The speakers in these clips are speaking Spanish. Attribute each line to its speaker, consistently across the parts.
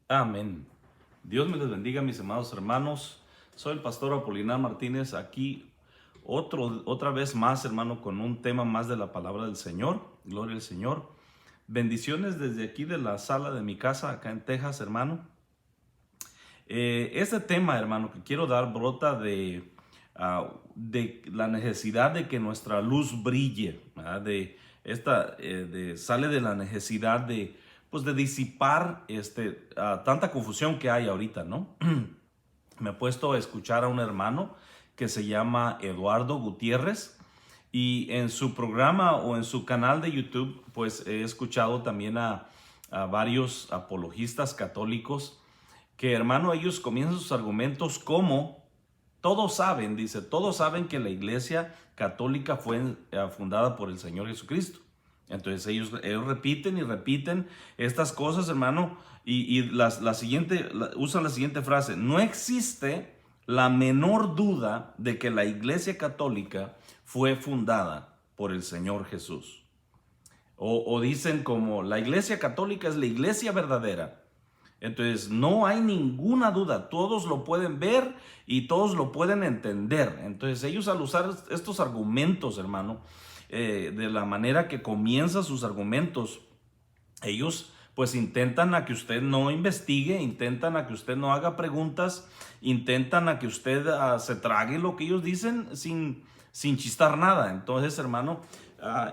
Speaker 1: Amén. Dios me les bendiga, mis amados hermanos. Soy el pastor Apolinar Martínez, aquí otra vez más, hermano, con un tema más de la palabra del Señor. Gloria al Señor. Bendiciones desde aquí de la sala de mi casa, acá en Texas, hermano. Este tema, hermano, que quiero dar brota de la necesidad de que nuestra luz brille, ¿verdad? Sale de la necesidad de disipar tanta confusión que hay ahorita, ¿no? Me he puesto a escuchar a un hermano que se llama Eduardo Gutiérrez, y en su programa o en su canal de YouTube, pues he escuchado también a varios apologistas católicos que, hermano, ellos comienzan sus argumentos como: todos saben, dice, todos saben que la iglesia católica fue fundada por el Señor Jesucristo. Entonces ellos repiten y repiten estas cosas, hermano, usan la siguiente frase: no existe la menor duda de que la iglesia católica fue fundada por el Señor Jesús. O dicen como: la iglesia católica es la iglesia verdadera. Entonces no hay ninguna duda, todos lo pueden ver y todos lo pueden entender. Entonces ellos, al usar estos argumentos, hermano, de la manera que comienzan sus argumentos, ellos pues intentan a que usted no investigue, intentan a que usted no haga preguntas, intentan a que usted se trague lo que ellos dicen sin chistar nada. Entonces, hermano,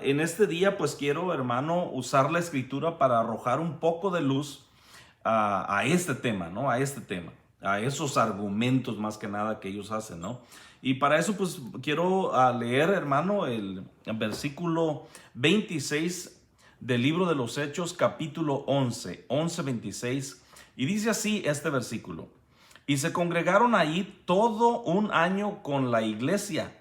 Speaker 1: en este día pues quiero, hermano, usar la escritura para arrojar un poco de luz a este tema, ¿no? A este tema, a esos argumentos más que nada que ellos hacen, ¿no? Y para eso pues quiero leer, hermano, el versículo 26 del libro de los Hechos, capítulo 26, y dice así este versículo: y se congregaron ahí todo un año con la iglesia,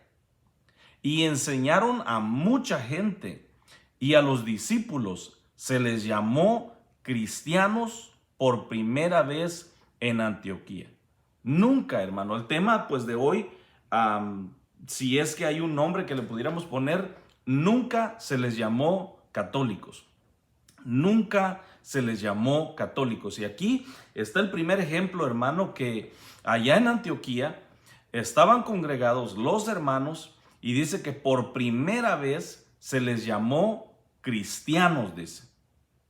Speaker 1: y enseñaron a mucha gente, y a los discípulos se les llamó cristianos por primera vez en Antioquía. Nunca, hermano, el tema pues de hoy, si es que hay un nombre que le pudiéramos poner, nunca se les llamó católicos. Nunca se les llamó católicos. Y aquí está el primer ejemplo, hermano, que allá en Antioquía estaban congregados los hermanos, y dice que por primera vez se les llamó cristianos, dice.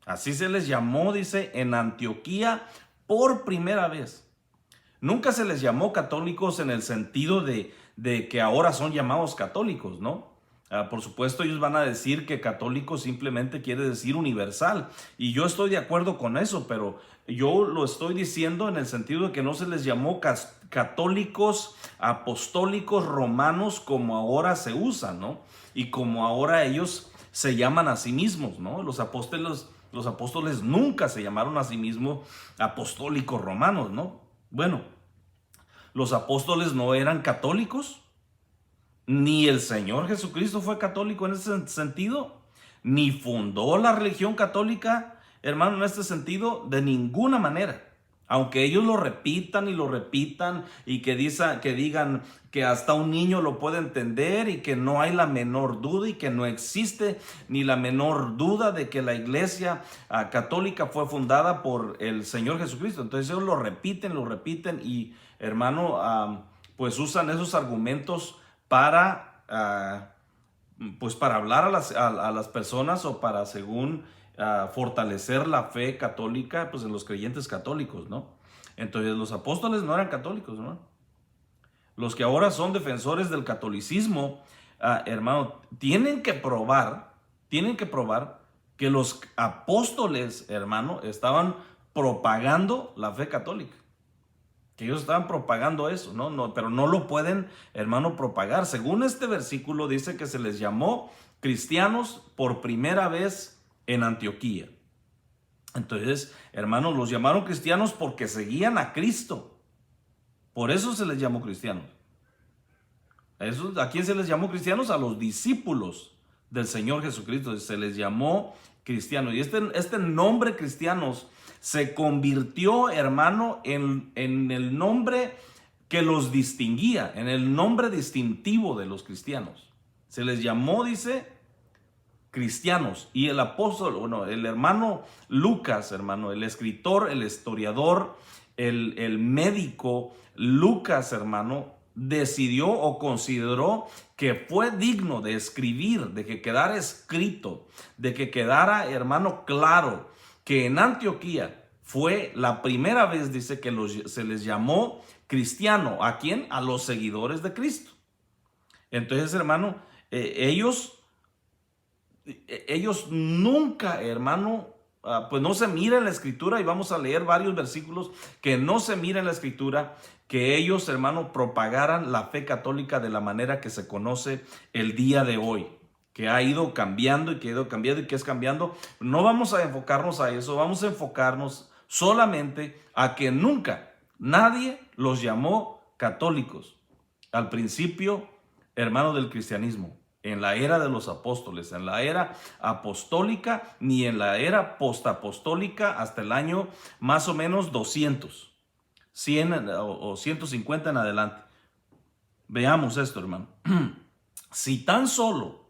Speaker 1: Así se les llamó, dice, en Antioquía por primera vez. Nunca se les llamó católicos en el sentido de que ahora son llamados católicos, ¿no? Por supuesto, ellos van a decir que católico simplemente quiere decir universal, y yo estoy de acuerdo con eso, pero yo lo estoy diciendo en el sentido de que no se les llamó católicos apostólicos romanos como ahora se usa, ¿no? Y como ahora ellos se llaman a sí mismos, ¿no? Los apóstoles nunca se llamaron a sí mismos apostólicos romanos, ¿no? Bueno, los apóstoles no eran católicos, ni el Señor Jesucristo fue católico en ese sentido, ni fundó la religión católica, hermano, en este sentido, de ninguna manera. Aunque ellos lo repitan y lo repitan, y que digan que hasta un niño lo puede entender, y que no hay la menor duda, y que no existe ni la menor duda de que la iglesia católica fue fundada por el Señor Jesucristo. Entonces ellos lo repiten y, hermano, pues usan esos argumentos para, pues para hablar a las personas, o para, según, fortalecer la fe católica, pues en los creyentes católicos, ¿no? Entonces los apóstoles no eran católicos, ¿no? Los que ahora son defensores del catolicismo, hermano, tienen que probar que los apóstoles, hermano, estaban propagando la fe católica. Que ellos estaban propagando eso, ¿no? Pero no lo pueden, hermano, propagar. Según este versículo, dice que se les llamó cristianos por primera vez en Antioquía. Entonces, hermanos, los llamaron cristianos porque seguían a Cristo. Por eso se les llamó cristianos. ¿A quién se les llamó cristianos? A los discípulos del Señor Jesucristo. Se les llamó cristianos. Y este nombre cristianos se convirtió, hermano, en el nombre que los distinguía, en el nombre distintivo de los cristianos. Se les llamó, dice, cristianos. Y el apóstol, bueno, el hermano Lucas, hermano, el escritor, el historiador, el médico Lucas, hermano, decidió o consideró que fue digno de escribir, de que quedara escrito, de que quedara, hermano, claro, que en Antioquía fue la primera vez, dice, que se les llamó cristiano. ¿A quién? A los seguidores de Cristo. Entonces, hermano, ellos nunca, hermano, pues no se mira en la escritura, y vamos a leer varios versículos que no se mira en la escritura que ellos, hermano, propagaran la fe católica de la manera que se conoce el día de hoy, que ha ido cambiando y que ha ido cambiando y que es cambiando. No vamos a enfocarnos a eso, vamos a enfocarnos solamente a que nunca nadie los llamó católicos al principio, hermano, del cristianismo, en la era de los apóstoles, en la era apostólica, ni en la era postapostólica hasta el año más o menos 200, 100 o 150 en adelante. Veamos esto, hermano. Si tan solo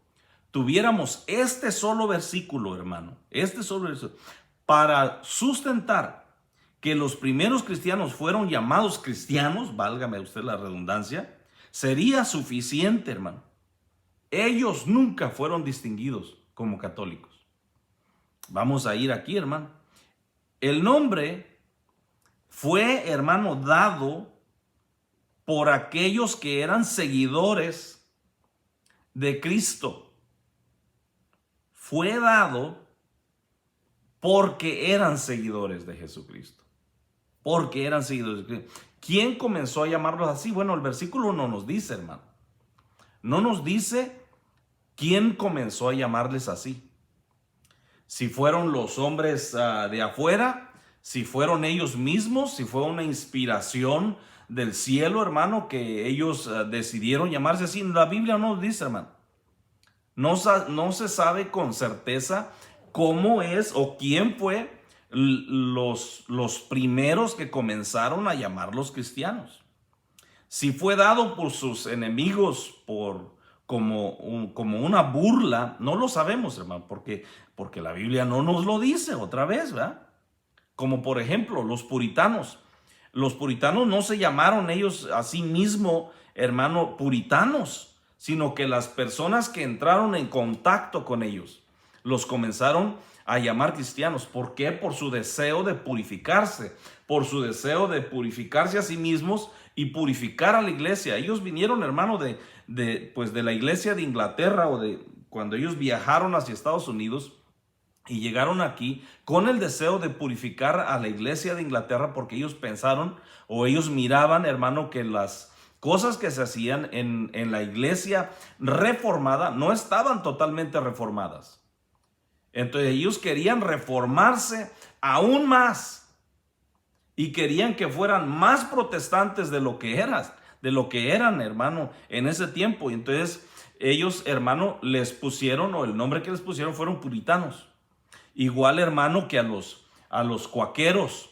Speaker 1: tuviéramos este solo versículo, hermano, este solo versículo, para sustentar que los primeros cristianos fueron llamados cristianos, válgame usted la redundancia, sería suficiente, hermano. Ellos nunca fueron distinguidos como católicos. Vamos a ir aquí, hermano. El nombre fue, hermano, dado por aquellos que eran seguidores de Cristo. Fue dado porque eran seguidores de Jesucristo. Porque eran seguidores de Cristo. ¿Quién comenzó a llamarlos así? Bueno, el versículo no nos dice, hermano. No nos dice quién comenzó a llamarles así. Si fueron los hombres de afuera, si fueron ellos mismos, si fue una inspiración del cielo, hermano, que ellos decidieron llamarse así. La Biblia no nos dice, hermano. No se sabe con certeza cómo es o quién fue los primeros que comenzaron a llamarlos cristianos. Si fue dado por sus enemigos como una burla, no lo sabemos, hermano, porque la Biblia no nos lo dice otra vez, ¿verdad? Como por ejemplo los puritanos. Los puritanos no se llamaron ellos a sí mismos, hermano, puritanos, sino que las personas que entraron en contacto con ellos los comenzaron a llamar cristianos. ¿Por qué? Por su deseo de purificarse, por su deseo de purificarse a sí mismos y purificar a la iglesia. Ellos vinieron, hermano, de la iglesia de Inglaterra, o de cuando ellos viajaron hacia Estados Unidos y llegaron aquí con el deseo de purificar a la iglesia de Inglaterra, porque ellos pensaron o ellos miraban, hermano, que las cosas que se hacían en la iglesia reformada no estaban totalmente reformadas. Entonces ellos querían reformarse aún más y querían que fueran más protestantes de lo que eran, hermano, en ese tiempo. Y entonces ellos, hermano, les pusieron, o el nombre que les pusieron fueron puritanos. Igual, hermano, que a los cuáqueros,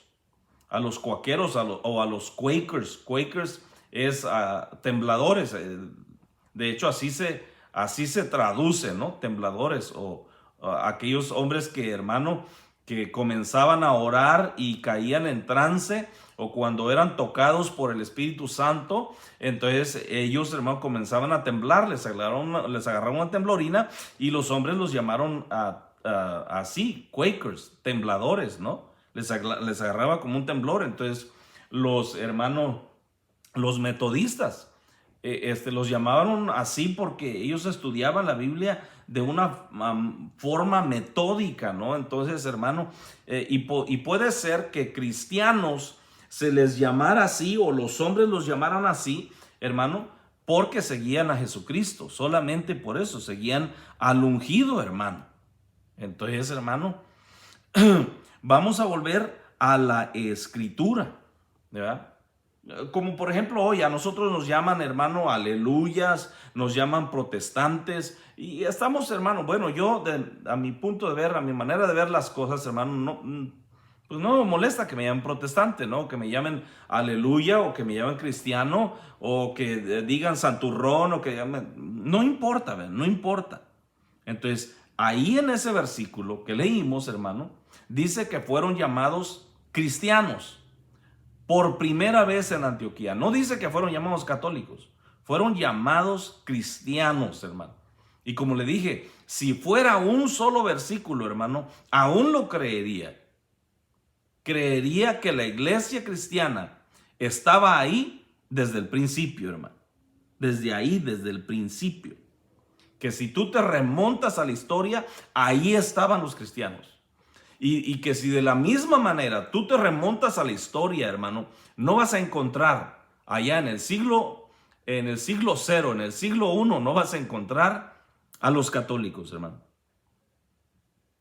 Speaker 1: o a los Quakers. Quakers es tembladores. De hecho, así se traduce, ¿no? Tembladores, o aquellos hombres que, hermano, que comenzaban a orar y caían en trance, o cuando eran tocados por el Espíritu Santo, entonces ellos, hermano, comenzaban a temblar, les agarraron una temblorina, y los hombres los llamaron así, Quakers, tembladores, ¿no? Les agarraba como un temblor. Entonces los hermanos, los metodistas, los llamaban así porque ellos estudiaban la Biblia de una forma metódica, ¿no? Entonces, hermano, y puede ser que cristianos se les llamara así, o los hombres los llamaran así, hermano, porque seguían a Jesucristo. Solamente por eso seguían al ungido, hermano. Entonces, hermano, vamos a volver a la escritura, ¿verdad? Como por ejemplo hoy a nosotros nos llaman, hermano, aleluyas, nos llaman protestantes, y estamos, hermano, bueno, yo a mi punto de ver, a mi manera de ver las cosas, hermano, pues no me molesta que me llamen protestante, ¿no? Que me llamen aleluya, o que me llamen cristiano, o que digan santurrón, o que llamen, no importa, ¿verdad? No importa. Entonces, ahí en ese versículo que leímos, hermano, dice que fueron llamados cristianos por primera vez en Antioquía. No dice que fueron llamados católicos, fueron llamados cristianos, hermano. Y como le dije, si fuera un solo versículo, hermano, aún lo creería. Creería que la iglesia cristiana estaba ahí desde el principio, hermano. Desde ahí, desde el principio. Que si tú te remontas a la historia, ahí estaban los cristianos. Y que si de la misma manera tú te remontas a la historia, hermano, no vas a encontrar allá en el siglo cero, en el siglo 1, no vas a encontrar a los católicos, hermano.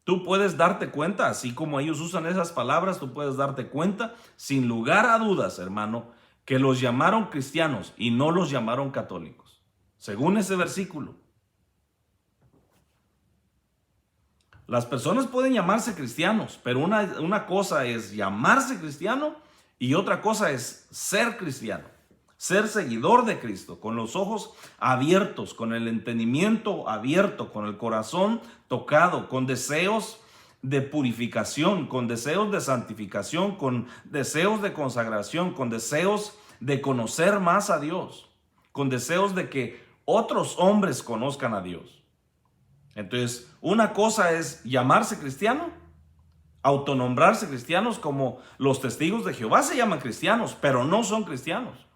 Speaker 1: Tú puedes darte cuenta, así como ellos usan esas palabras, tú puedes darte cuenta, sin lugar a dudas, hermano, que los llamaron cristianos y no los llamaron católicos, según ese versículo. Las personas pueden llamarse cristianos, pero una cosa es llamarse cristiano y otra cosa es ser cristiano, ser seguidor de Cristo, con los ojos abiertos, con el entendimiento abierto, con el corazón tocado, con deseos de purificación, con deseos de santificación, con deseos de consagración, con deseos de conocer más a Dios, con deseos de que otros hombres conozcan a Dios. Entonces, una cosa es llamarse cristiano, autonombrarse cristianos, como los testigos de Jehová se llaman cristianos, pero no son cristianos.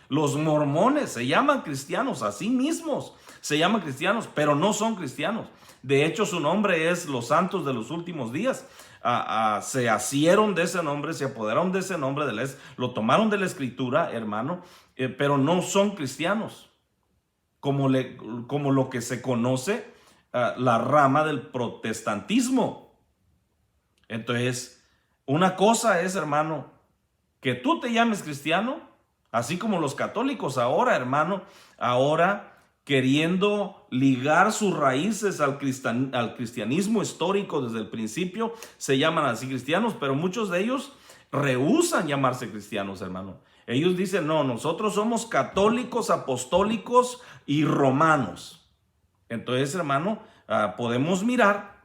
Speaker 1: Los mormones se llaman cristianos, a sí mismos se llaman cristianos, pero no son cristianos. De hecho, su nombre es los santos de los últimos días. Se asieron de ese nombre, se apoderaron de ese nombre, lo tomaron de la escritura, hermano, pero no son cristianos, como lo que se conoce la rama del protestantismo. Entonces, una cosa es, hermano, que tú te llames cristiano, así como los católicos ahora, hermano, ahora queriendo ligar sus raíces al cristianismo histórico desde el principio, se llaman así cristianos, pero muchos de ellos rehúsan llamarse cristianos, hermano. Ellos dicen, no, nosotros somos católicos, apostólicos y romanos. Entonces, hermano, podemos mirar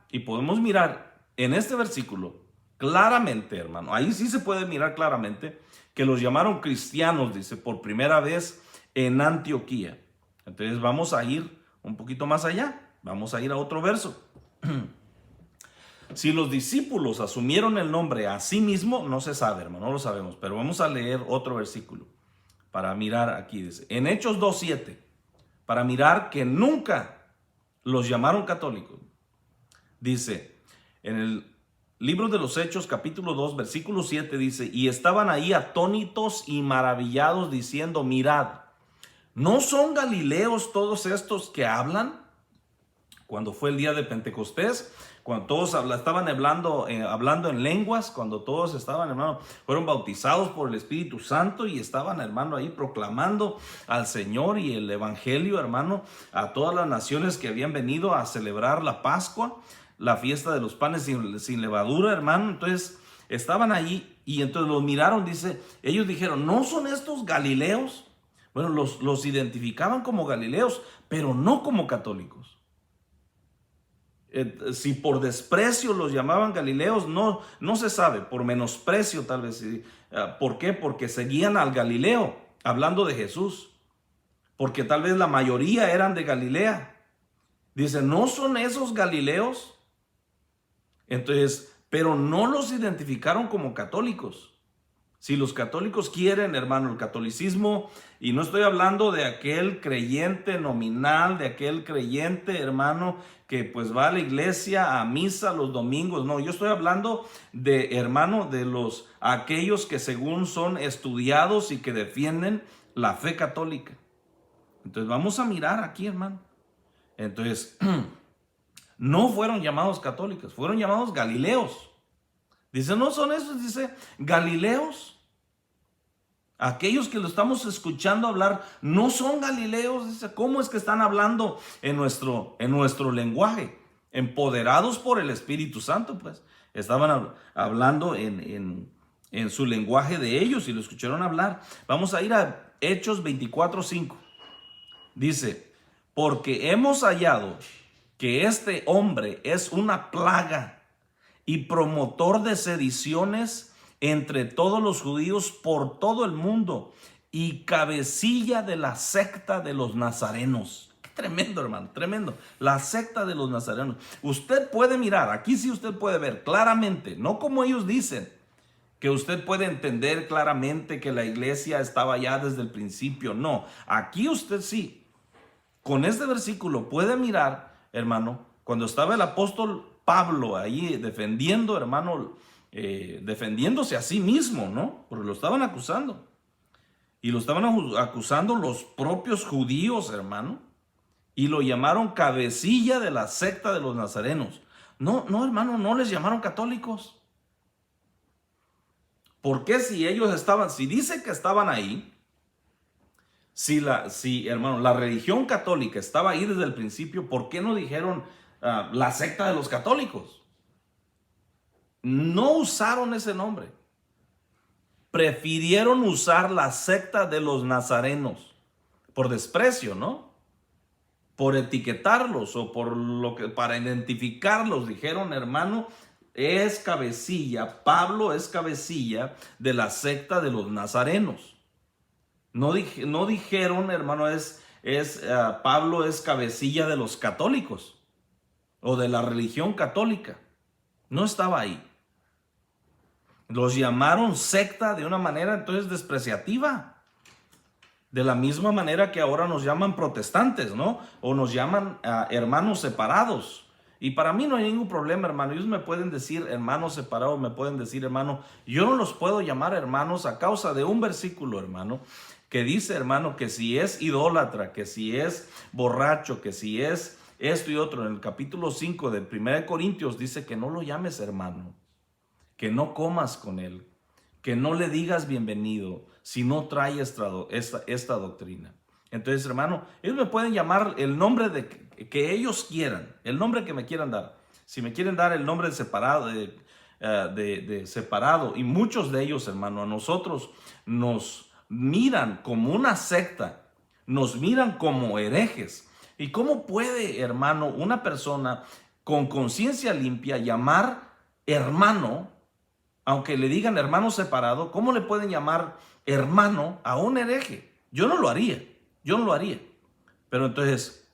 Speaker 1: en este versículo claramente, hermano, ahí sí se puede mirar claramente que los llamaron cristianos, dice, por primera vez en Antioquía. Entonces vamos a ir un poquito más allá, vamos a ir a otro verso. Si los discípulos asumieron el nombre a sí mismo, no se sabe, hermano, no lo sabemos, pero vamos a leer otro versículo para mirar aquí, dice, en Hechos 2:7, para mirar que nunca los llamaron católicos. Dice, en el libro de los Hechos, capítulo 2, versículo 7, dice, y estaban ahí atónitos y maravillados diciendo, mirad, ¿no son galileos todos estos que hablan? Cuando fue el día de Pentecostés, cuando todos estaban hablando en lenguas, cuando todos estaban, hermano, fueron bautizados por el Espíritu Santo y estaban, hermano, ahí proclamando al Señor y el Evangelio, hermano, a todas las naciones que habían venido a celebrar la Pascua, la fiesta de los panes sin levadura, hermano. Entonces estaban ahí y entonces los miraron, dice, ellos dijeron, ¿no son estos galileos? Bueno, los identificaban como galileos, pero no como católicos. Si por desprecio los llamaban galileos, no se sabe, por menosprecio tal vez. ¿Por qué? Porque seguían al Galileo, hablando de Jesús. Porque tal vez la mayoría eran de Galilea. Dice, ¿no son esos galileos? Entonces, pero no los identificaron como católicos. Si los católicos quieren, hermano, el catolicismo, y no estoy hablando de aquel creyente nominal, de aquel creyente, hermano, que pues va a la iglesia, a misa los domingos. No, yo estoy hablando de, hermano, de aquellos que según son estudiados y que defienden la fe católica. Entonces vamos a mirar aquí, hermano. Entonces, no fueron llamados católicos, fueron llamados galileos. Dice, no son esos, dice, galileos. Aquellos que lo estamos escuchando hablar no son galileos. Dice, ¿cómo es que están hablando en nuestro lenguaje? Empoderados por el Espíritu Santo, pues. Estaban hablando en su lenguaje de ellos y lo escucharon hablar. Vamos a ir a Hechos 24:5. Dice, porque hemos hallado que este hombre es una plaga y promotor de sediciones entre todos los judíos por todo el mundo y cabecilla de la secta de los nazarenos. Qué tremendo, hermano, tremendo. La secta de los nazarenos. Usted puede mirar, aquí sí usted puede ver claramente, no como ellos dicen, que usted puede entender claramente que la iglesia estaba ya desde el principio. No, aquí usted sí, con este versículo puede mirar, hermano, cuando estaba el apóstol Pablo ahí defendiendo, hermano, defendiéndose a sí mismo, ¿no? Porque lo estaban acusando. Y lo estaban acusando los propios judíos, hermano. Y lo llamaron cabecilla de la secta de los nazarenos. No, no, hermano, no les llamaron católicos. ¿Por qué si ellos estaban, si dice que estaban ahí, hermano, la religión católica estaba ahí desde el principio, ¿por qué no dijeron la secta de los católicos? No usaron ese nombre. Prefirieron usar la secta de los nazarenos por desprecio, ¿no? Por etiquetarlos o por lo que para identificarlos. Dijeron, hermano, es cabecilla, Pablo es cabecilla de la secta de los nazarenos. No dijeron, hermano, Pablo es cabecilla de los católicos o de la religión católica. No estaba ahí. Los llamaron secta de una manera entonces despreciativa. De la misma manera que ahora nos llaman protestantes, ¿no? O nos llaman hermanos separados. Y para mí no hay ningún problema, hermano. Ellos me pueden decir hermanos separados, me pueden decir hermano. Yo no los puedo llamar hermanos a causa de un versículo, hermano, que dice, hermano, que si es idólatra, que si es borracho, que si es esto y otro. En el capítulo 5 de 1 Corintios dice que no lo llames hermano, que no comas con él, que no le digas bienvenido si no trae esta doctrina. Entonces, hermano, ellos me pueden llamar el nombre que ellos quieran, el nombre que me quieran dar. Si me quieren dar el nombre de separado, y muchos de ellos, hermano, a nosotros nos miran como una secta, nos miran como herejes. ¿Y cómo puede, hermano, una persona con conciencia limpia llamar hermano, aunque le digan hermano separado, cómo le pueden llamar hermano a un hereje? Yo no lo haría. Pero entonces,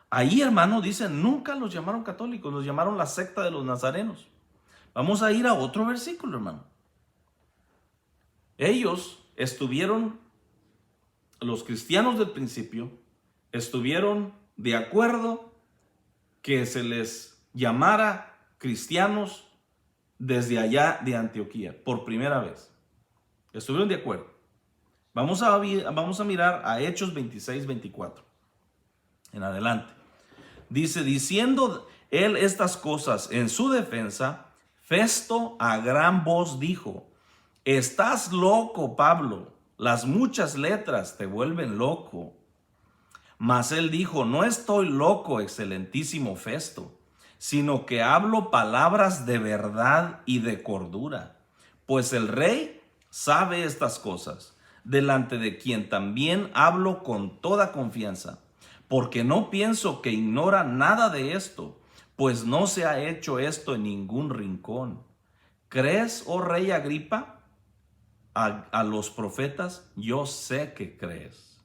Speaker 1: ahí, hermano, dicen, nunca los llamaron católicos, los llamaron la secta de los nazarenos. Vamos a ir a otro versículo, hermano. Ellos estuvieron, los cristianos del principio, estuvieron de acuerdo que se les llamara cristianos desde allá de Antioquía, por primera vez. Estuvieron de acuerdo. Vamos a mirar a Hechos 26-24. En adelante. Dice, diciendo él estas cosas en su defensa, Festo a gran voz dijo, estás loco, Pablo, las muchas letras te vuelven loco. Mas él dijo, no estoy loco, excelentísimo Festo, sino que hablo palabras de verdad y de cordura, pues el rey sabe estas cosas, delante de quien también hablo con toda confianza, porque no pienso que ignora nada de esto, pues no se ha hecho esto en ningún rincón. ¿Crees, oh rey Agripa, a los profetas? Yo sé que crees.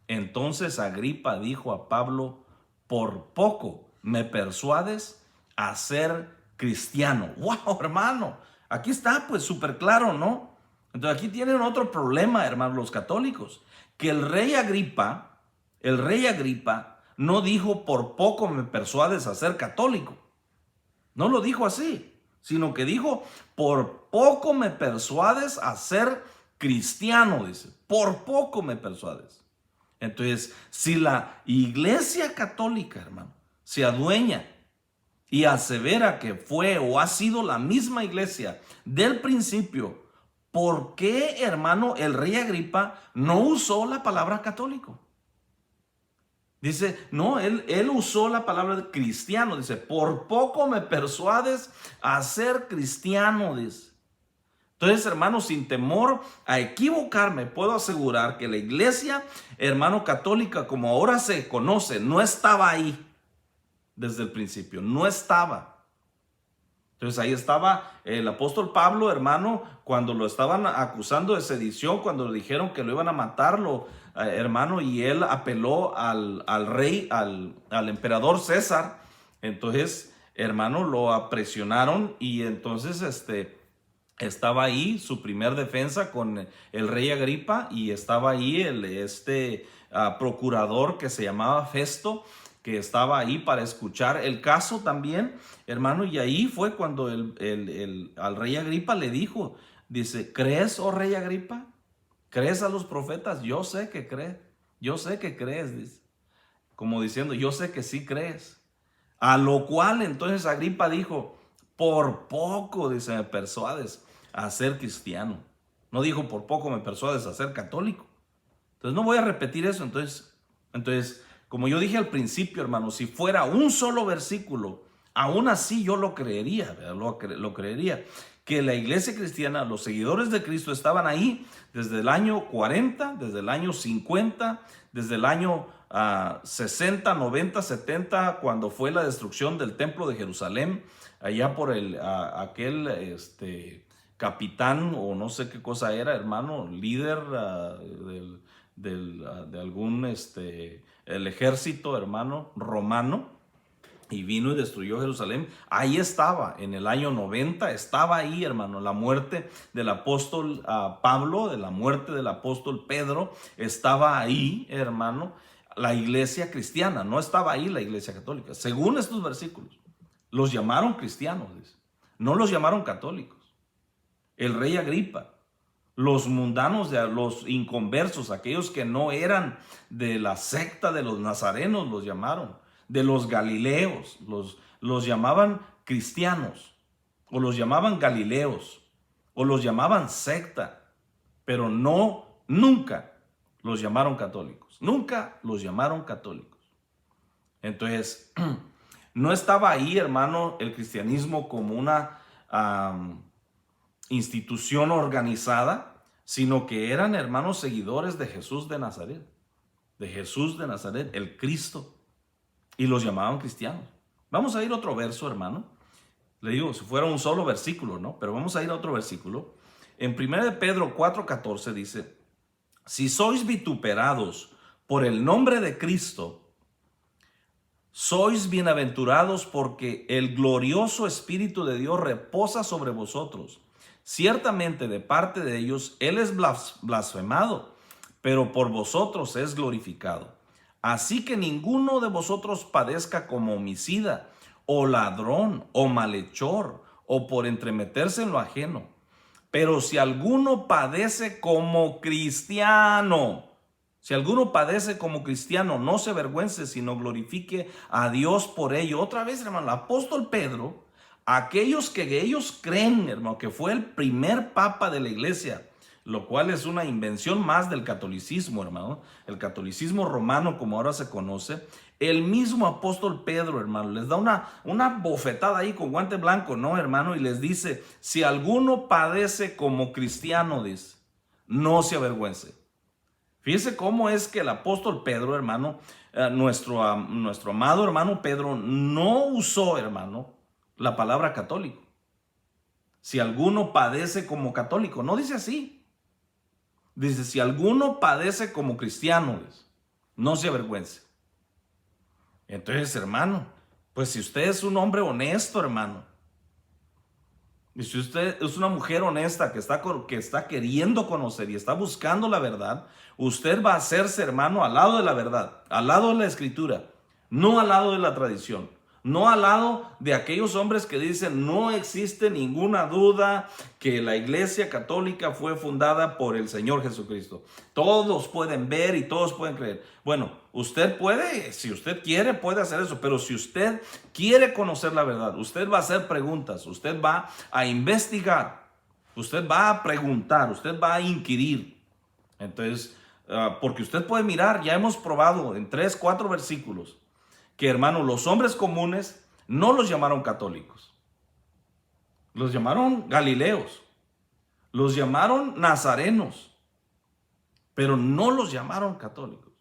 Speaker 1: Entonces Agripa dijo a Pablo, por poco me persuades a ser cristiano. ¡Wow, hermano! Aquí está pues súper claro, ¿no? Entonces aquí tienen otro problema, hermanos, los católicos, que el rey Agripa no dijo por poco me persuades a ser católico. No lo dijo así, sino que dijo por poco me persuades a ser cristiano, dice. Por poco me persuades. Entonces, si la iglesia católica, hermano, se adueña y asevera que fue o ha sido la misma iglesia del principio, ¿por qué, hermano, el rey Agripa no usó la palabra católico? Dice, no, él usó la palabra cristiano. Dice, por poco me persuades a ser cristiano, dice. Entonces, hermano, sin temor a equivocarme, puedo asegurar que la iglesia, hermano, católica, como ahora se conoce, no estaba ahí. desde el principio, no estaba. Entonces ahí estaba el apóstol Pablo, hermano, cuando lo estaban acusando de sedición, cuando le dijeron que lo iban a matarlo, hermano, y él apeló al rey, al emperador César. Entonces, hermano, lo apresionaron y entonces estaba ahí su primer defensa con el rey Agripa y estaba ahí procurador que se llamaba Festo, que estaba ahí para escuchar el caso también, hermano, y ahí fue cuando al rey Agripa le dijo, dice, ¿crees, oh rey Agripa? ¿Crees a los profetas? Yo sé que crees, dice, como diciendo, yo sé que sí crees. A lo cual entonces Agripa dijo, por poco, dice, me persuades a ser cristiano. No dijo, por poco me persuades a ser católico. Entonces no voy a repetir eso. Entonces, como yo dije al principio, hermano, si fuera un solo versículo, aún así yo lo creería, ¿verdad? Lo creería. Que la iglesia cristiana, los seguidores de Cristo estaban ahí desde el año 40, desde el año 50, desde el año 60, 90, 70, cuando fue la destrucción del templo de Jerusalén, allá por aquel capitán o no sé qué cosa era, hermano, líder de algún el ejército, hermano, romano, y vino y destruyó Jerusalén. Ahí estaba, en el año 90, estaba ahí, hermano, la muerte del apóstol Pablo, de la muerte del apóstol Pedro, estaba ahí, hermano, la iglesia cristiana, no estaba ahí la iglesia católica. Según estos versículos, los llamaron cristianos, no los llamaron católicos. El rey Agripa, los mundanos, los inconversos, aquellos que no eran de la secta de los nazarenos, los llamaron, de los galileos, los llamaban cristianos, o los llamaban galileos, o los llamaban secta, pero nunca los llamaron católicos, nunca los llamaron católicos. Entonces, no estaba ahí, hermano, el cristianismo como una institución organizada, sino que eran hermanos seguidores de Jesús de Nazaret, el Cristo, y los llamaban cristianos. Vamos a ir a otro verso, hermano. Le digo, si fuera un solo versículo, ¿no? Pero vamos a ir a otro versículo. En 1 de Pedro 4:14 dice, si sois vituperados por el nombre de Cristo, sois bienaventurados porque el glorioso Espíritu de Dios reposa sobre vosotros. Ciertamente de parte de ellos Él es blasfemado, pero por vosotros es glorificado. Así que ninguno de vosotros padezca como homicida, o ladrón, o malhechor, o por entremeterse en lo ajeno. Pero si alguno padece como cristiano, no se avergüence, sino glorifique a Dios por ello. Otra vez, hermano, el apóstol Pedro, aquellos que ellos creen, hermano, que fue el primer papa de la iglesia, lo cual es una invención más del catolicismo, hermano, el catolicismo romano como ahora se conoce. El mismo apóstol Pedro, hermano, les da una bofetada ahí con guante blanco, ¿no, hermano? Y les dice, si alguno padece como cristiano, dice, no se avergüence. Fíjese cómo es que el apóstol Pedro, hermano, nuestro amado hermano Pedro, no usó, hermano, la palabra católico. Si alguno padece como católico, no dice así. Dice, si alguno padece como cristiano, no se avergüence. Entonces, hermano, pues si usted es un hombre honesto, hermano, y si usted es una mujer honesta que está queriendo conocer y está buscando la verdad, usted va a hacerse, hermano, al lado de la verdad, al lado de la escritura, no al lado de la tradición. No al lado de aquellos hombres que dicen no existe ninguna duda que la iglesia católica fue fundada por el Señor Jesucristo. Todos pueden ver y todos pueden creer. Bueno, usted puede, si usted quiere, puede hacer eso. Pero si usted quiere conocer la verdad, usted va a hacer preguntas, usted va a investigar, usted va a preguntar, usted va a inquirir. Entonces, porque usted puede mirar, ya hemos probado en 3, 4 versículos, que, hermano, los hombres comunes no los llamaron católicos. Los llamaron galileos. Los llamaron nazarenos. Pero no los llamaron católicos.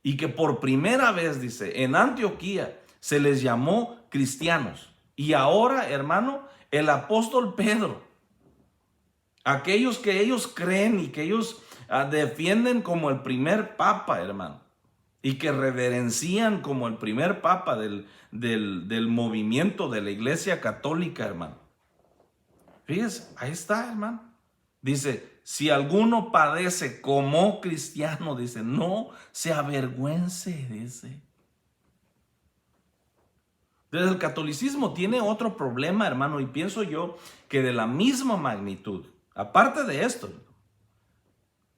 Speaker 1: Y que por primera vez, dice, en Antioquía se les llamó cristianos. Y ahora, hermano, el apóstol Pedro, aquellos que ellos creen y que ellos defienden como el primer papa, hermano, y que reverencian como el primer papa del movimiento de la Iglesia Católica, hermano. Fíjese, ahí está, hermano. Dice, si alguno padece como cristiano, dice, no se avergüence, dice. Entonces el catolicismo tiene otro problema, hermano, y pienso yo que de la misma magnitud, aparte de esto,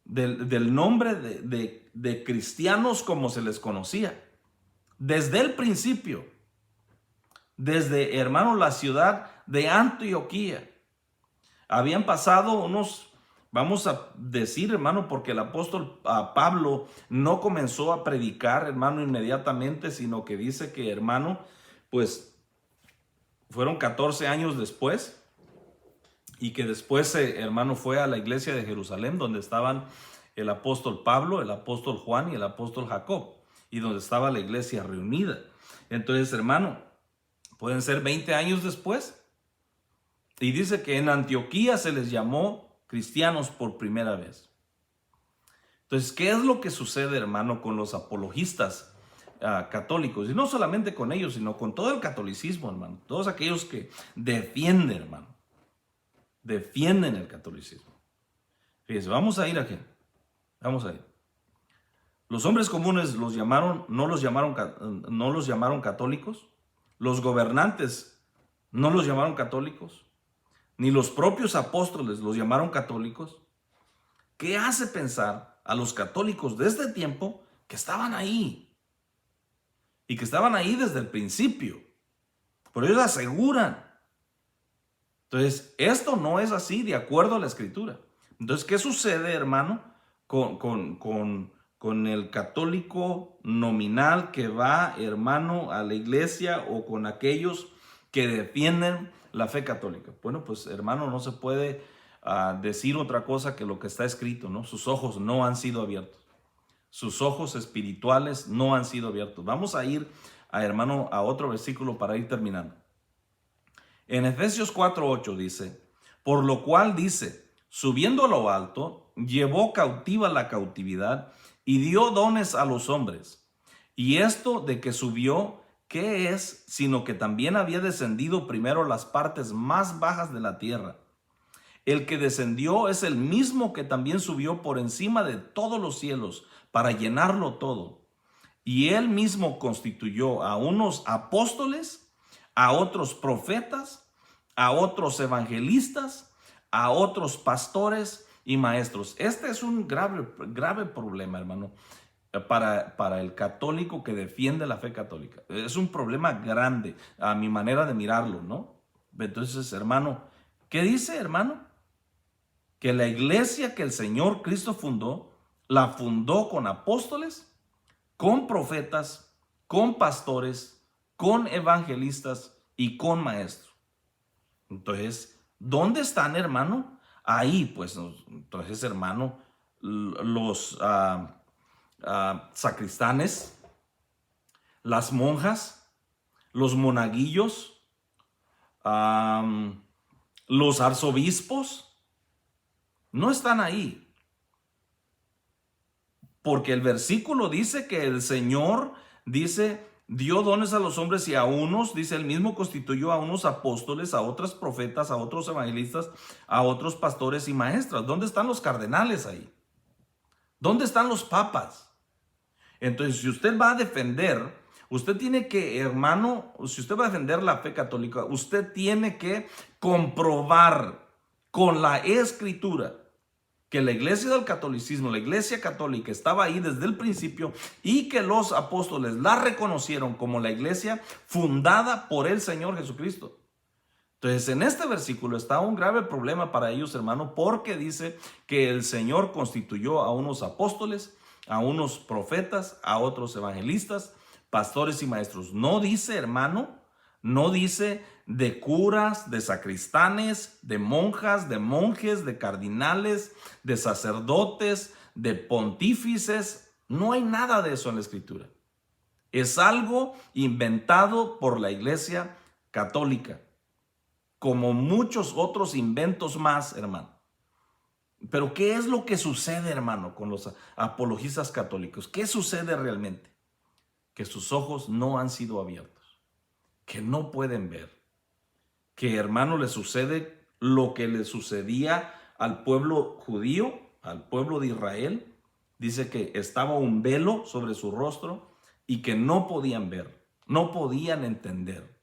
Speaker 1: del nombre de cristianos como se les conocía, desde el principio, desde, hermano, la ciudad de Antioquía, habían pasado unos, vamos a decir, hermano, porque el apóstol Pablo no comenzó a predicar, hermano, inmediatamente, sino que dice que, hermano, pues fueron 14 años después, y que después, hermano, fue a la iglesia de Jerusalén, donde estaban el apóstol Pablo, el apóstol Juan y el apóstol Jacob, y donde estaba la iglesia reunida. Entonces, hermano, pueden ser 20 años después. Y dice que en Antioquía se les llamó cristianos por primera vez. Entonces, ¿qué es lo que sucede, hermano, con los apologistas católicos? Y no solamente con ellos, sino con todo el catolicismo, hermano. Todos aquellos que defienden, hermano. Defienden el catolicismo. Fíjense, vamos a ir aquí. Vamos a ir. Los hombres comunes no los llamaron católicos. Los gobernantes no los llamaron católicos. Ni los propios apóstoles los llamaron católicos. ¿Qué hace pensar a los católicos de este tiempo que estaban ahí? Y que estaban ahí desde el principio. Pero ellos aseguran. Entonces, esto no es así de acuerdo a la Escritura. Entonces, ¿qué sucede, hermano, con el católico nominal que va, hermano, a la iglesia, o con aquellos que defienden la fe católica? Bueno, pues, hermano, no se puede decir otra cosa que lo que está escrito, ¿no? Sus ojos no han sido abiertos. Sus ojos espirituales no han sido abiertos. Vamos a ir, hermano, a otro versículo para ir terminando. En Efesios 4:8 dice, por lo cual dice, subiendo a lo alto, llevó cautiva la cautividad y dio dones a los hombres. Y esto de que subió, ¿qué es? Sino que también había descendido primero a las partes más bajas de la tierra. El que descendió es el mismo que también subió por encima de todos los cielos para llenarlo todo. Y él mismo constituyó a unos apóstoles, a otros profetas, a otros evangelistas, a otros pastores y maestros. Este es un grave problema, hermano, para el católico que defiende la fe católica. Es un problema grande a mi manera de mirarlo, ¿no? Entonces, hermano, ¿qué dice, hermano? Que la iglesia que el Señor Cristo fundó, la fundó con apóstoles, con profetas, con pastores, con evangelistas y con maestros. Entonces, ¿dónde están, hermano? Ahí, pues, entonces, hermano, los sacristanes, las monjas, los monaguillos, los arzobispos, no están ahí. Porque el versículo dice que el Señor, dice, dio dones a los hombres y a unos, dice, él mismo constituyó a unos apóstoles, a otros profetas, a otros evangelistas, a otros pastores y maestras. ¿Dónde están los cardenales ahí? ¿Dónde están los papas? Entonces, si usted va a defender, usted tiene que, hermano, si usted va a defender la fe católica, usted tiene que comprobar con la Escritura que la iglesia del catolicismo, la iglesia católica, estaba ahí desde el principio y que los apóstoles la reconocieron como la iglesia fundada por el Señor Jesucristo. Entonces, en este versículo está un grave problema para ellos, hermano, porque dice que el Señor constituyó a unos apóstoles, a unos profetas, a otros evangelistas, pastores y maestros. No dice, hermano, no dice de curas, de sacristanes, de monjas, de monjes, de cardinales, de sacerdotes, de pontífices. No hay nada de eso en la Escritura. Es algo inventado por la Iglesia Católica, como muchos otros inventos más, hermano. Pero ¿qué es lo que sucede, hermano, con los apologistas católicos? ¿Qué sucede realmente? Que sus ojos no han sido abiertos, que no pueden ver, que, hermano, le sucede lo que le sucedía al pueblo judío, al pueblo de Israel. Dice que estaba un velo sobre su rostro y que no podían ver, no podían entender.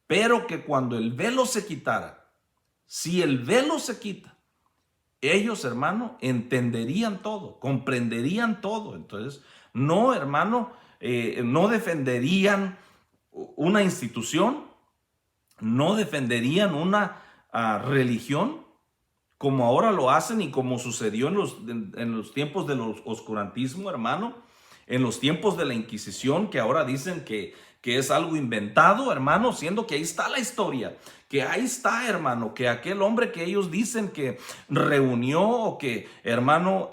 Speaker 1: Pero que cuando el velo se quitara, si el velo se quita, ellos, hermano, entenderían todo, comprenderían todo. Entonces, no, hermano, no defenderían una institución, no defenderían una religión como ahora lo hacen y como sucedió en los tiempos del oscurantismo, hermano, en los tiempos de la Inquisición, que ahora dicen que es algo inventado, hermano, siendo que ahí está la historia, que ahí está, hermano, que aquel hombre que ellos dicen que reunió o que, hermano,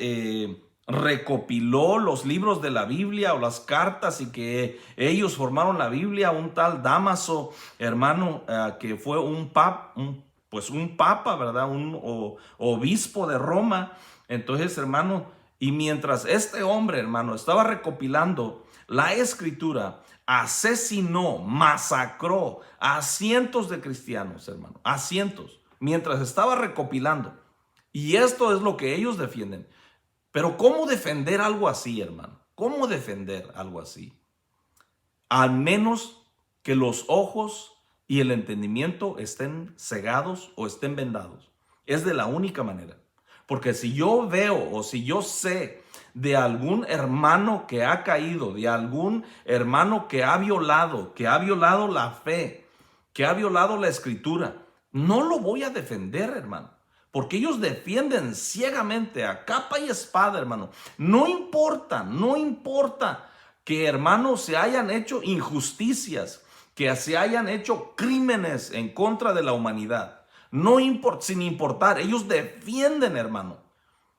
Speaker 1: recopiló los libros de la Biblia o las cartas y que ellos formaron la Biblia, un tal Dámaso, hermano, que fue un papa, ¿verdad? Un obispo de Roma. Entonces, hermano, y mientras este hombre, hermano, estaba recopilando la escritura, asesinó, masacró a cientos de cristianos, hermano, a cientos, mientras estaba recopilando. Y esto es lo que ellos defienden. Pero ¿cómo defender algo así, hermano? ¿Cómo defender algo así? Al menos que los ojos y el entendimiento estén cegados o estén vendados. Es de la única manera. Porque si yo veo o si yo sé de algún hermano que ha caído, de algún hermano que ha violado la fe, que ha violado la escritura, no lo voy a defender, hermano. Porque ellos defienden ciegamente a capa y espada, hermano. No importa que, hermano, se hayan hecho injusticias, que se hayan hecho crímenes en contra de la humanidad. No importa, sin importar, ellos defienden, hermano.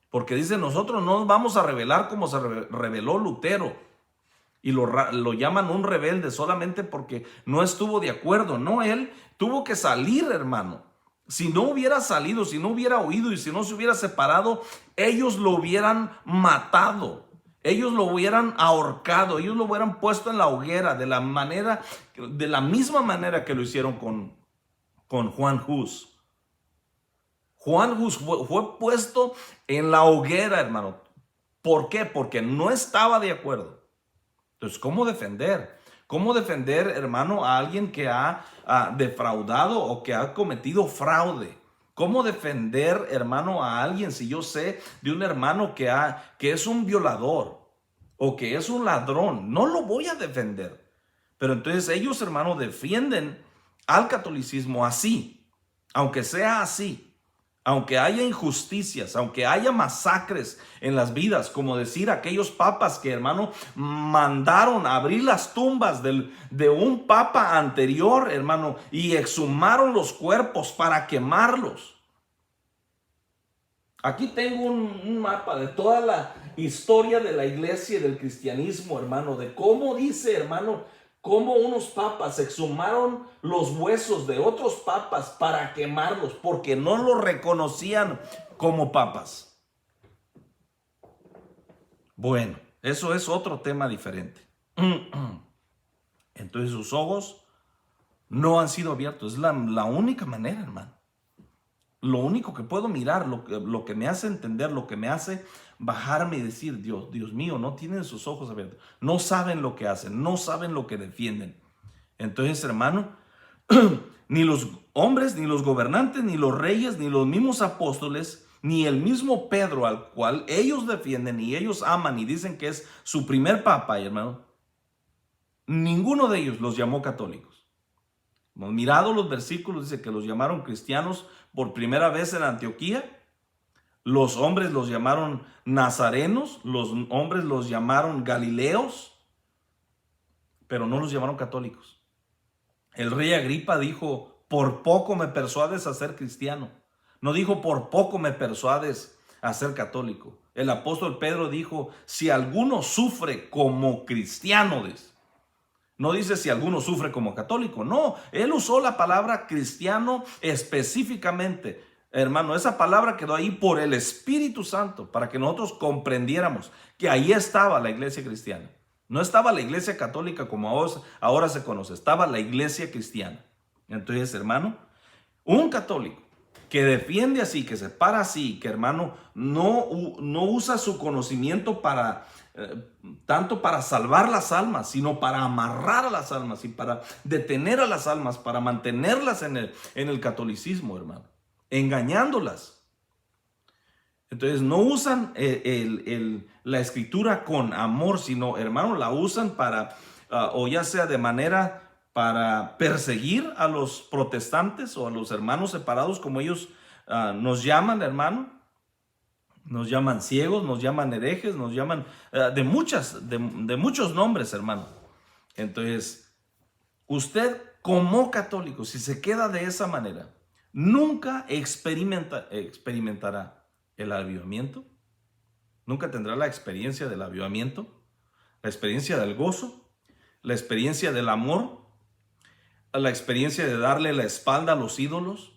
Speaker 1: Porque dicen, nosotros no nos vamos a rebelar como se rebeló Lutero. Y lo llaman un rebelde solamente porque no estuvo de acuerdo. No, él tuvo que salir, hermano. Si no hubiera salido, si no hubiera huido y si no se hubiera separado, ellos lo hubieran matado. Ellos lo hubieran ahorcado, ellos lo hubieran puesto en la hoguera de la misma manera que lo hicieron con Juan Hus. Juan Hus fue puesto en la hoguera, hermano. ¿Por qué? Porque no estaba de acuerdo. Entonces, ¿cómo defender? ¿Cómo defender, hermano, a alguien que ha defraudado o que ha cometido fraude? ¿Cómo defender, hermano, a alguien si yo sé de un hermano que es un violador o que es un ladrón? No lo voy a defender. Pero entonces ellos, hermano, defienden al catolicismo así, aunque sea así. Aunque haya injusticias, aunque haya masacres en las vidas, como decir aquellos papas que, hermano, mandaron a abrir las tumbas de un papa anterior, hermano, y exhumaron los cuerpos para quemarlos. Aquí tengo un mapa de toda la historia de la iglesia y del cristianismo, hermano, de cómo dice, hermano, cómo unos papas exhumaron los huesos de otros papas para quemarlos porque no los reconocían como papas. Bueno, eso es otro tema diferente. Entonces sus ojos no han sido abiertos. Es la única manera, hermano. Lo único que puedo mirar, lo que me hace entender, lo que me hace bajarme y decir, Dios mío, no tienen sus ojos abiertos. No saben lo que hacen, no saben lo que defienden. Entonces, hermano, ni los hombres, ni los gobernantes, ni los reyes, ni los mismos apóstoles, ni el mismo Pedro al cual ellos defienden y ellos aman y dicen que es su primer papa, hermano, ninguno de ellos los llamó católicos. Hemos mirado los versículos, dice que los llamaron cristianos por primera vez en Antioquía. Los hombres los llamaron nazarenos, los hombres los llamaron galileos, pero no los llamaron católicos. El rey Agripa dijo, por poco me persuades a ser cristiano. No dijo, por poco me persuades a ser católico. El apóstol Pedro dijo, si alguno sufre como cristiano, No dice si alguno sufre como católico. No, él usó la palabra cristiano específicamente. Hermano, esa palabra quedó ahí por el Espíritu Santo para que nosotros comprendiéramos que ahí estaba la iglesia cristiana. No estaba la iglesia católica como ahora se conoce, estaba la iglesia cristiana. Entonces, hermano, un católico que defiende así, que se para así, que hermano no usa su conocimiento para tanto para salvar las almas, sino para amarrar a las almas y para detener a las almas, para mantenerlas en el catolicismo, hermano, engañándolas. Entonces no usan la escritura con amor, sino, hermano, la usan para, o ya sea de manera para perseguir a los protestantes o a los hermanos separados, como ellos nos llaman, hermano. Nos llaman ciegos, nos llaman herejes, nos llaman de muchos nombres, hermano. Entonces, usted como católico, si se queda de esa manera, nunca experimentará el avivamiento, nunca tendrá la experiencia del avivamiento, la experiencia del gozo, la experiencia del amor, la experiencia de darle la espalda a los ídolos.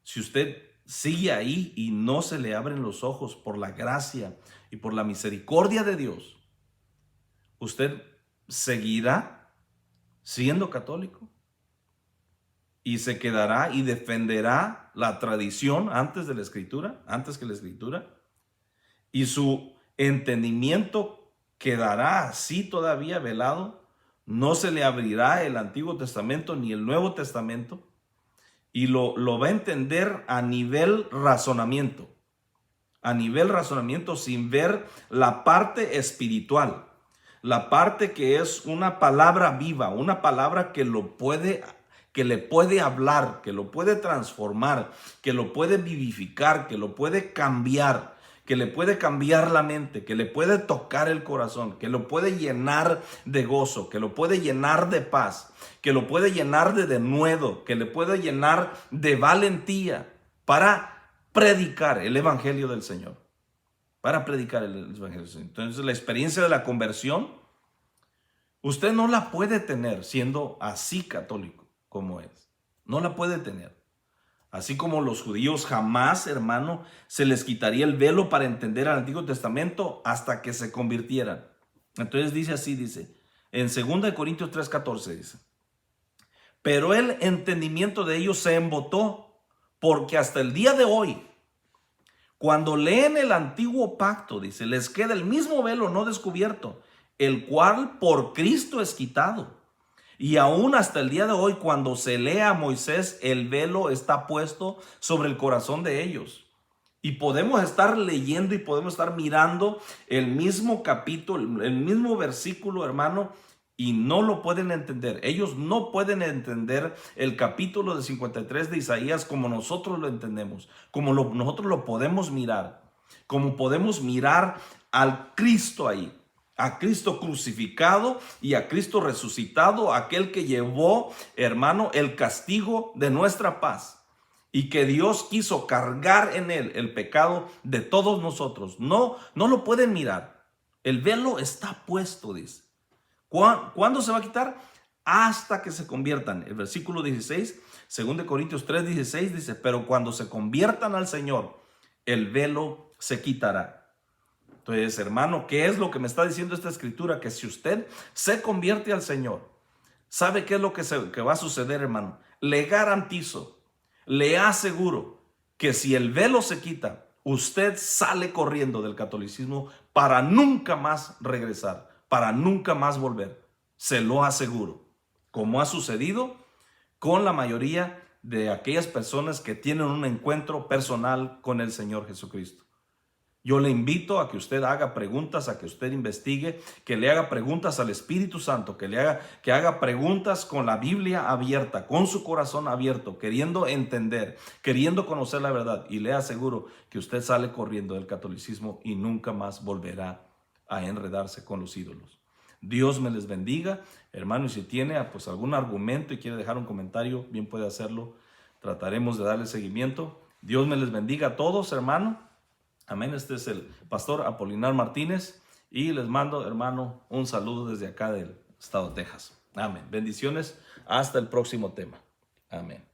Speaker 1: Si usted sigue ahí y no se le abren los ojos por la gracia y por la misericordia de Dios, usted seguirá siendo católico y se quedará y defenderá la tradición antes que la escritura, y su entendimiento quedará así todavía velado. No se le abrirá el Antiguo Testamento ni el Nuevo Testamento, y lo va a entender a nivel razonamiento sin ver la parte espiritual, la parte que es una palabra viva, una palabra que le puede hablar, que lo puede transformar, que lo puede vivificar, que lo puede cambiar, que le puede cambiar la mente, que le puede tocar el corazón, que lo puede llenar de gozo, que lo puede llenar de paz, que lo puede llenar de denuedo, que le puede llenar de valentía para predicar el evangelio del Señor. Para predicar el evangelio del Señor. Entonces, la experiencia de la conversión, usted no la puede tener siendo así católico como es. No la puede tener. Así como los judíos jamás, hermano, se les quitaría el velo para entender el Antiguo Testamento hasta que se convirtieran. Entonces dice en 2 Corintios 3:14 dice: pero el entendimiento de ellos se embotó, porque hasta el día de hoy, cuando leen el antiguo pacto, dice, les queda el mismo velo no descubierto, el cual por Cristo es quitado. Y aún hasta el día de hoy, cuando se lee a Moisés, el velo está puesto sobre el corazón de ellos. Y podemos estar leyendo y podemos estar mirando el mismo capítulo, el mismo versículo, hermano, y no lo pueden entender. Ellos no pueden entender el capítulo de 53 de Isaías como nosotros lo entendemos, como nosotros lo podemos mirar, como podemos mirar al Cristo ahí. A Cristo crucificado y a Cristo resucitado, aquel que llevó, hermano, el castigo de nuestra paz, y que Dios quiso cargar en él el pecado de todos nosotros. No lo pueden mirar. El velo está puesto, dice. ¿Cuándo se va a quitar? Hasta que se conviertan. El versículo 16, 2 Corintios 3:16 dice: pero cuando se conviertan al Señor, el velo se quitará. Entonces, hermano, ¿qué es lo que me está diciendo esta escritura? Que si usted se convierte al Señor, ¿sabe qué es lo que va a suceder, hermano? Le garantizo, le aseguro que si el velo se quita, usted sale corriendo del catolicismo para nunca más regresar, para nunca más volver. Se lo aseguro. Como ha sucedido con la mayoría de aquellas personas que tienen un encuentro personal con el Señor Jesucristo. Yo le invito a que usted haga preguntas, a que usted investigue, que le haga preguntas al Espíritu Santo, que haga preguntas con la Biblia abierta, con su corazón abierto, queriendo entender, queriendo conocer la verdad. Y le aseguro que usted sale corriendo del catolicismo y nunca más volverá a enredarse con los ídolos. Dios me les bendiga, hermano, y si tiene pues algún argumento y quiere dejar un comentario, bien puede hacerlo. Trataremos de darle seguimiento. Dios me les bendiga a todos, hermano. Amén. Este es el pastor Apolinar Martínez y les mando, hermano, un saludo desde acá del Estado de Texas. Amén. Bendiciones. Hasta el próximo tema. Amén.